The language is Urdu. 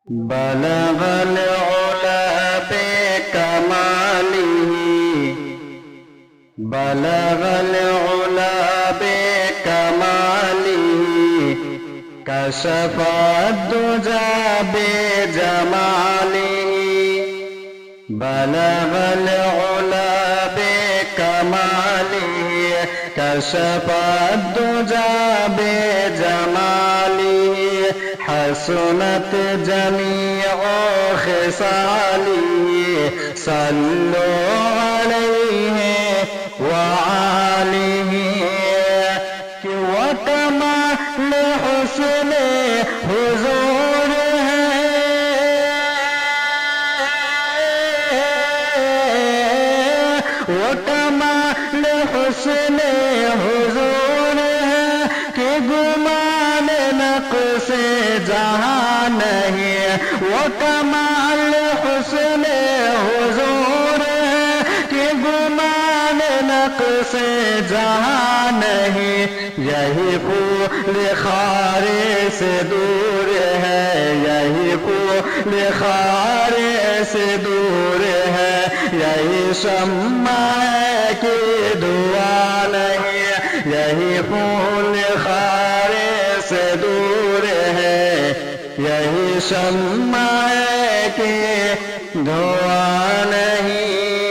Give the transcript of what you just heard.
بلغ العلا بكماله بلغ العلا بكماله كشف الدجى بجماله بلغ العلا بكماله كشف الدجى بجماله حسنت جميع خصاله صلوا عليه وآله وكمال حسن حضور ہے وكمال حسن حضور ہے کہ گمان نقص جہاں نہیں وكمال حسن حضور ہے کہ گمان نقص جہاں نہیں یہی پھول خارے سے دور ہے یہی پھول خارے سے دور ہے یہی شمع کی دعا نہیں یہی پھول خارے سے دور ہے یہی شمع کی دعا نہیں